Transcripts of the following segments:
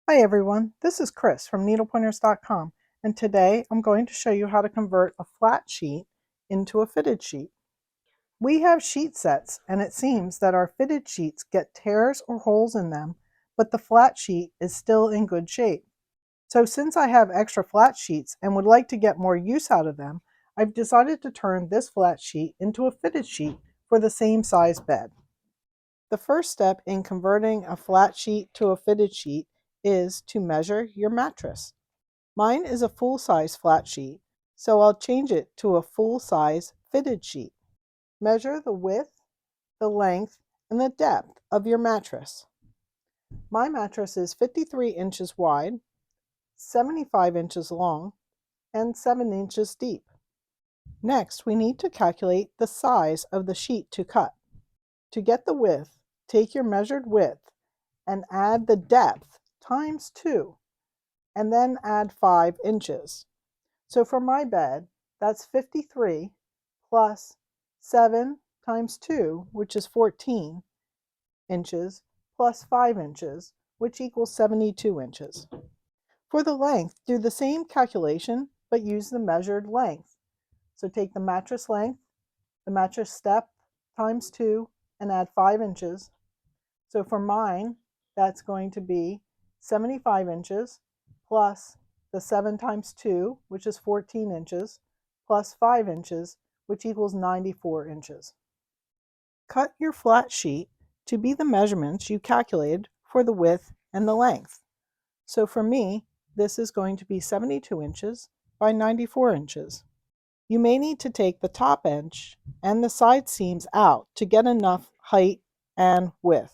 Hi everyone, this is Chris from needlepointers.com, and today I'm going to show you how to convert a flat sheet into a fitted sheet. We have sheet sets, and it seems that our fitted sheets get tears or holes in them, but the flat sheet is still in good shape. So since I have extra flat sheets and would like to get more use out of them, I've decided to turn this flat sheet into a fitted sheet for the same size bed. The first step in converting a flat sheet to a fitted sheet is to measure your mattress. Mine is a full-size flat sheet, so I'll change it to a full-size fitted sheet. Measure the width, the length, and the depth of your mattress. My mattress is 53 inches wide, 75 inches long, and 7 inches deep. Next, we need to calculate the size of the sheet to cut. To get the width, take your measured width and add the depth times 2, and then add 5 inches. So for my bed, that's 53 plus 7 times 2, which is 14 inches, plus 5 inches, which equals 72 inches. For the length, do the same calculation, but use the measured length. So take the mattress length, the mattress depth times 2, and add 5 inches. So for mine, that's going to be 75 inches plus the 7 times 2, which is 14 inches, plus 5 inches, which equals 94 inches. Cut your flat sheet to be the measurements you calculated for the width and the length. So for me, this is going to be 72 inches by 94 inches. You may need to take the top edge and the side seams out to get enough height and width.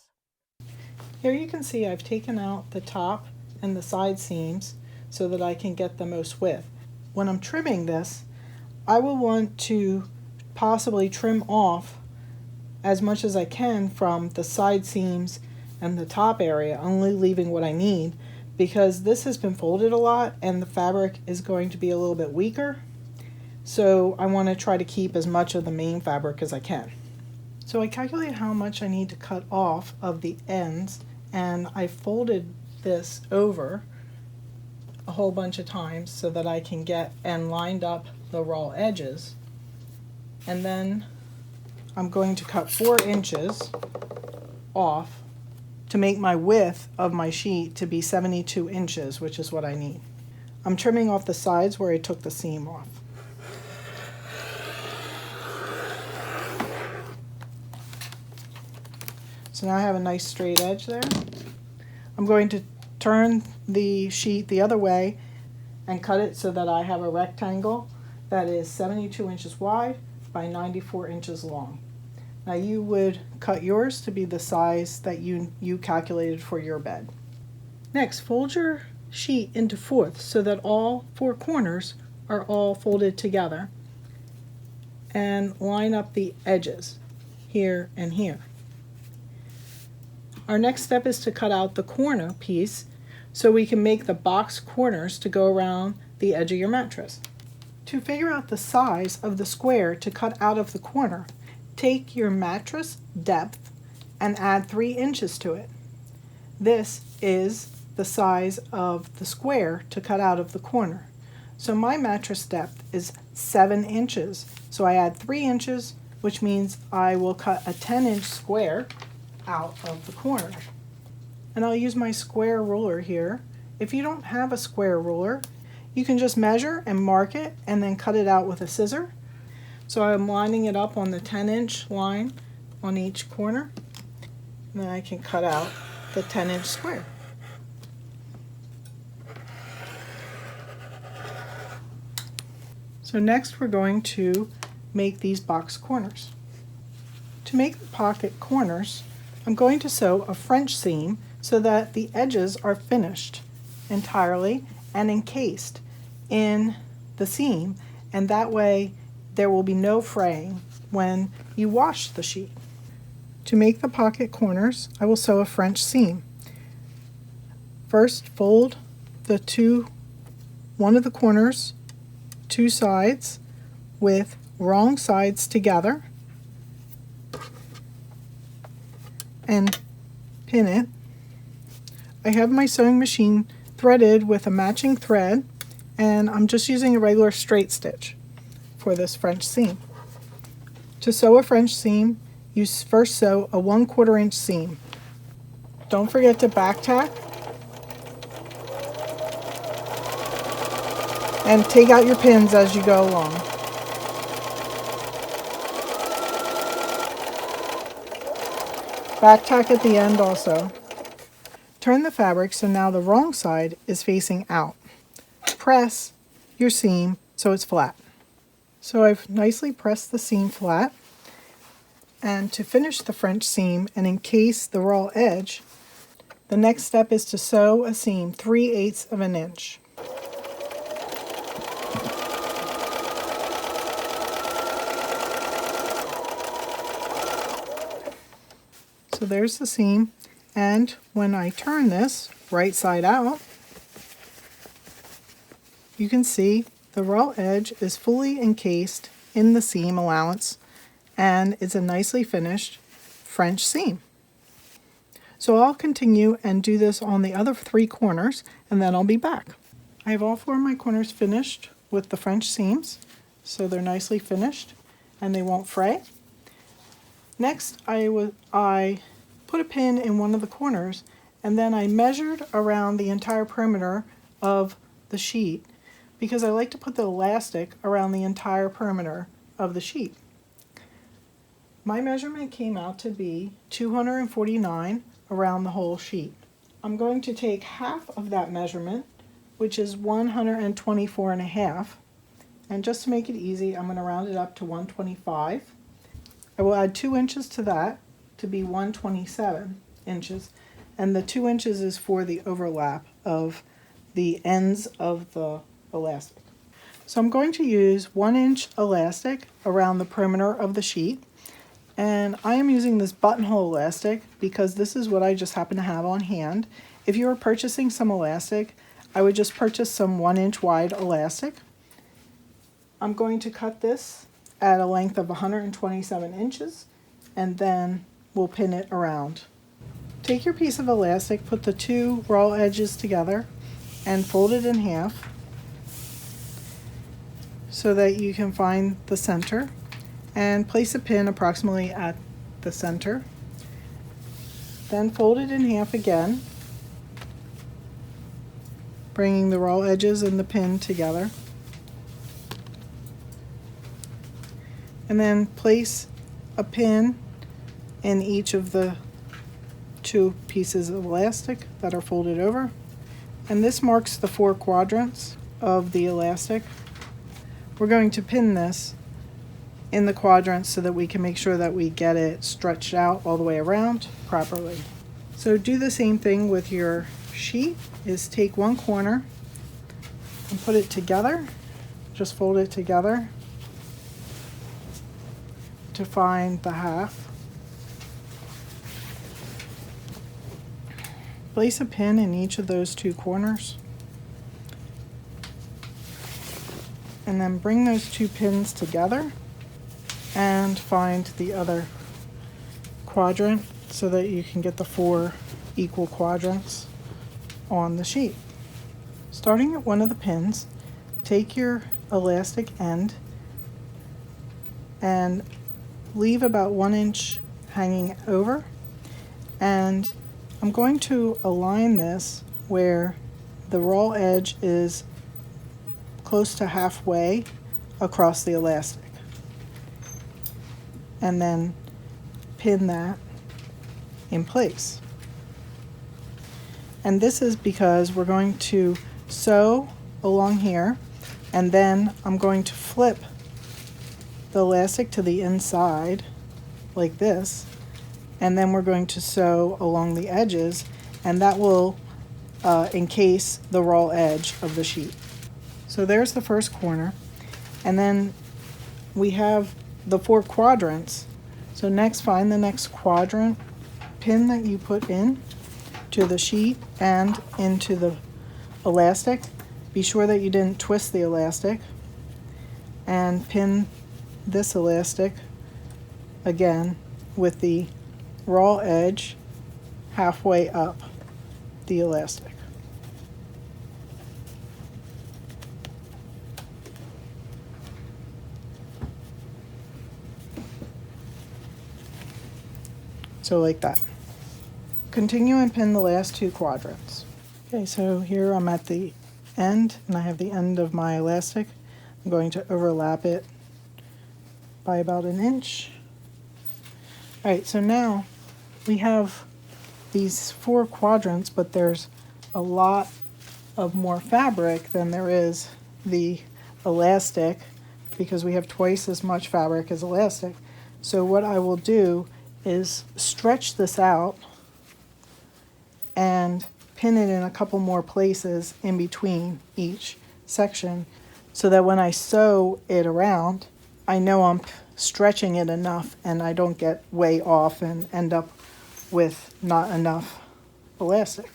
Here you can see I've taken out the top and the side seams so that I can get the most width. When I'm trimming this, I will want to possibly trim off as much as I can from the side seams and the top area, only leaving what I need, because this has been folded a lot and the fabric is going to be a little bit weaker. So I want to try to keep as much of the main fabric as I can. So I calculate how much I need to cut off of the ends, and I folded this over a whole bunch of times so that I can get and lined up the raw edges. And then I'm going to cut 4 inches off to make my width of my sheet to be 72 inches, which is what I need. I'm trimming off the sides where I took the seam off. So now I have a nice straight edge there. I'm going to turn the sheet the other way and cut it so that I have a rectangle that is 72 inches wide by 94 inches long. Now you would cut yours to be the size that you calculated for your bed. Next, fold your sheet into fourths so that all 4 corners are all folded together, and line up the edges here and here. Our next step is to cut out the corner piece so we can make the box corners to go around the edge of your mattress. To figure out the size of the square to cut out of the corner, take your mattress depth and add 3 inches to it. This is the size of the square to cut out of the corner. So my mattress depth is 7 inches. So I add 3 inches, which means I will cut a 10-inch square out of the corner. And I'll use my square ruler here. If you don't have a square ruler, you can just measure and mark it and then cut it out with a scissor. So I'm lining it up on the 10-inch line on each corner, and then I can cut out the 10-inch square. So next we're going to make these box corners. To make the pocket corners, I'm going to sew a French seam so that the edges are finished entirely and encased in the seam, and that way there will be no fraying when you wash the sheet. To make the pocket corners, I will sew a French seam. First, fold one of the corners 2 sides with wrong sides together and pin it I have my sewing machine threaded with a matching thread, and I'm just using a regular straight stitch for this French seam. To sew a French seam, you first sew a 1/4 inch seam. Don't forget to back tack and take out your pins as you go along. Back tack at the end also. Turn the fabric so now the wrong side is facing out. Press your seam so it's flat. So I've nicely pressed the seam flat, and to finish the French seam and encase the raw edge, the next step is to sew a seam 3/8 of an inch. So there's the seam, and when I turn this right side out, you can see the raw edge is fully encased in the seam allowance, and it's a nicely finished French seam. So I'll continue and do this on the other 3 corners, and then I'll be back. I have all 4 of my corners finished with the French seams, so they're nicely finished and they won't fray. Next, I put a pin in one of the corners, and then I measured around the entire perimeter of the sheet because I like to put the elastic around the entire perimeter of the sheet. My measurement came out to be 249 around the whole sheet. I'm going to take half of that measurement, which is 124.5, and just to make it easy, I'm going to round it up to 125. I will add 2 inches to that to be 127 inches, and the 2 inches is for the overlap of the ends of the elastic. So I'm going to use 1 inch elastic around the perimeter of the sheet, and I am using this buttonhole elastic because this is what I just happen to have on hand. If you were purchasing some elastic, I would just purchase some 1 inch wide elastic. I'm going to cut this at a length of 127 inches, and then we'll pin it around. Take your piece of elastic, put the 2 raw edges together, and fold it in half so that you can find the center, and place a pin approximately at the center. Then fold it in half again, bringing the raw edges and the pin together. And then place a pin in each of the 2 pieces of elastic that are folded over. And this marks the 4 quadrants of the elastic. We're going to pin this in the quadrants so that we can make sure that we get it stretched out all the way around properly. So do the same thing with your sheet, is take one corner and put it together, just fold it together to find the half. Place a pin in each of those 2 corners, and then bring those 2 pins together and find the other quadrant so that you can get the 4 equal quadrants on the sheet. Starting at one of the pins, take your elastic end and leave about 1 inch hanging over, and I'm going to align this where the raw edge is close to halfway across the elastic, and then pin that in place. And this is because we're going to sew along here, and then I'm going to flip the elastic to the inside like this, and then we're going to sew along the edges, and that will encase the raw edge of the sheet. So there's the first corner, and then we have the 4 quadrants. So next, find the next quadrant, pin that you put in to the sheet and into the elastic. Be sure that you didn't twist the elastic, and pin this elastic again with the raw edge halfway up the elastic. So like that. Continue and pin the last 2 quadrants. Okay, so here I'm at the end, and I have the end of my elastic. I'm going to overlap it by about 1 inch. Alright, so now we have these 4 quadrants, but there's a lot of more fabric than there is the elastic, because we have twice as much fabric as elastic. So what I will do is stretch this out and pin it in a couple more places in between each section, so that when I sew it around, I know I'm stretching it enough and I don't get way off and end up with not enough elastic.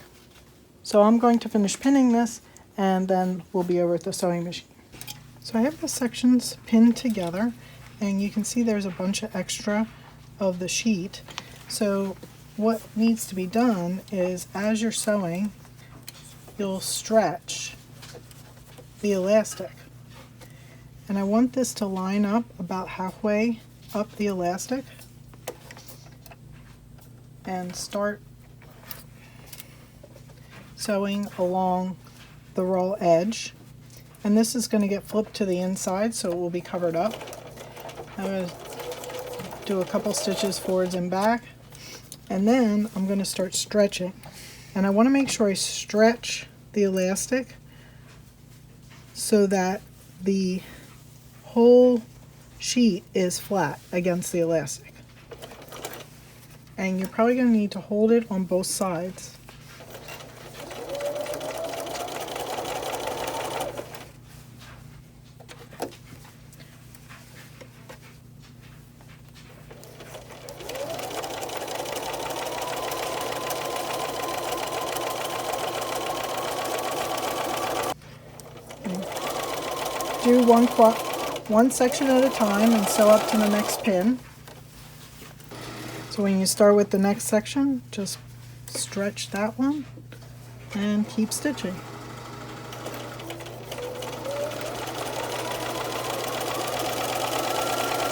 So I'm going to finish pinning this, and then we'll be over at the sewing machine. So I have the sections pinned together, and you can see there's a bunch of extra of the sheet. So what needs to be done is, as you're sewing, you'll stretch the elastic. And I want this to line up about halfway up the elastic, and start sewing along the raw edge. And this is going to get flipped to the inside, so it will be covered up. I'm going to do a couple stitches forwards and back, and then I'm going to start stretching. And I want to make sure I stretch the elastic so that the whole sheet is flat against the elastic. And you're probably going to need to hold it on both sides. Do one section at a time and sew up to the next pin. So when you start with the next section, just stretch that one and keep stitching.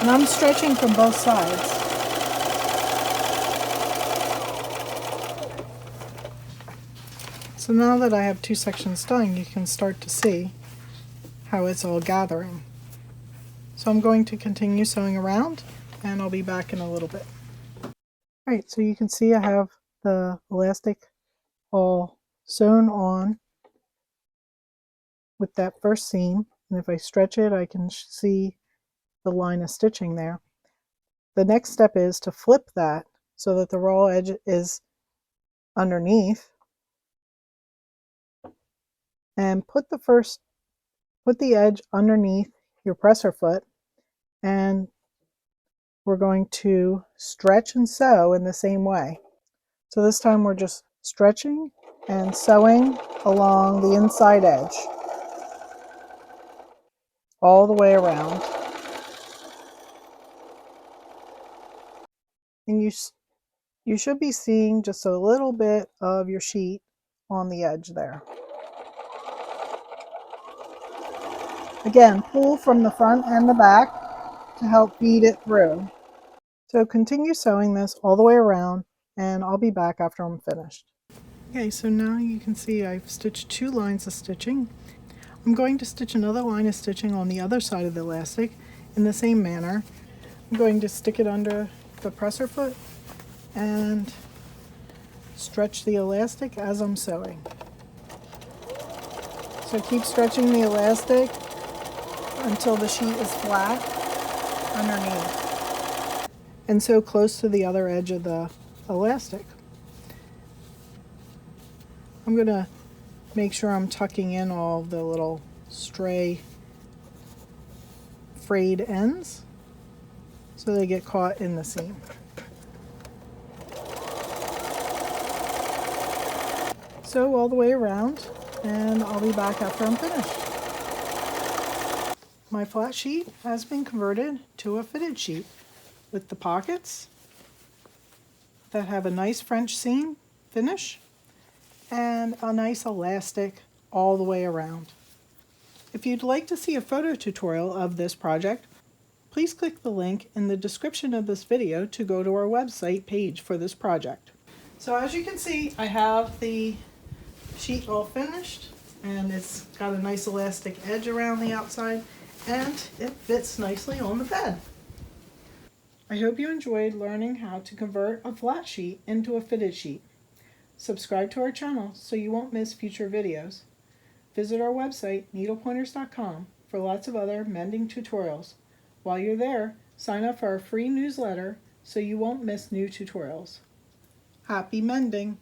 And I'm stretching from both sides. So now that I have 2 sections done, you can start to see how it's all gathering. So I'm going to continue sewing around, and I'll be back in a little bit. Alright, so you can see I have the elastic all sewn on with that first seam, and if I stretch it, I can see the line of stitching there. The next step is to flip that so that the raw edge is underneath, and put the edge underneath your presser foot, and we're going to stretch and sew in the same way. So this time we're just stretching and sewing along the inside edge all the way around. And you should be seeing just a little bit of your sheet on the edge there. Again, pull from the front and the back to help feed it through. So continue sewing this all the way around, and I'll be back after I'm finished. Okay, so now you can see I've stitched 2 lines of stitching. I'm going to stitch another line of stitching on the other side of the elastic in the same manner. I'm going to stick it under the presser foot and stretch the elastic as I'm sewing. So keep stretching the elastic until the sheet is flat underneath, and sew close to the other edge of the elastic. I'm going to make sure I'm tucking in all the little stray frayed ends so they get caught in the seam. Sew all the way around, and I'll be back after I'm finished. My flat sheet has been converted to a fitted sheet with the pockets that have a nice French seam finish, and a nice elastic all the way around. If you'd like to see a photo tutorial of this project, please click the link in the description of this video to go to our website page for this project. So as you can see, I have the sheet all finished, and it's got a nice elastic edge around the outside, and it fits nicely on the bed. I hope you enjoyed learning how to convert a flat sheet into a fitted sheet. Subscribe to our channel so you won't miss future videos. Visit our website, needlepointers.com, for lots of other mending tutorials. While you're there, sign up for our free newsletter so you won't miss new tutorials. Happy mending!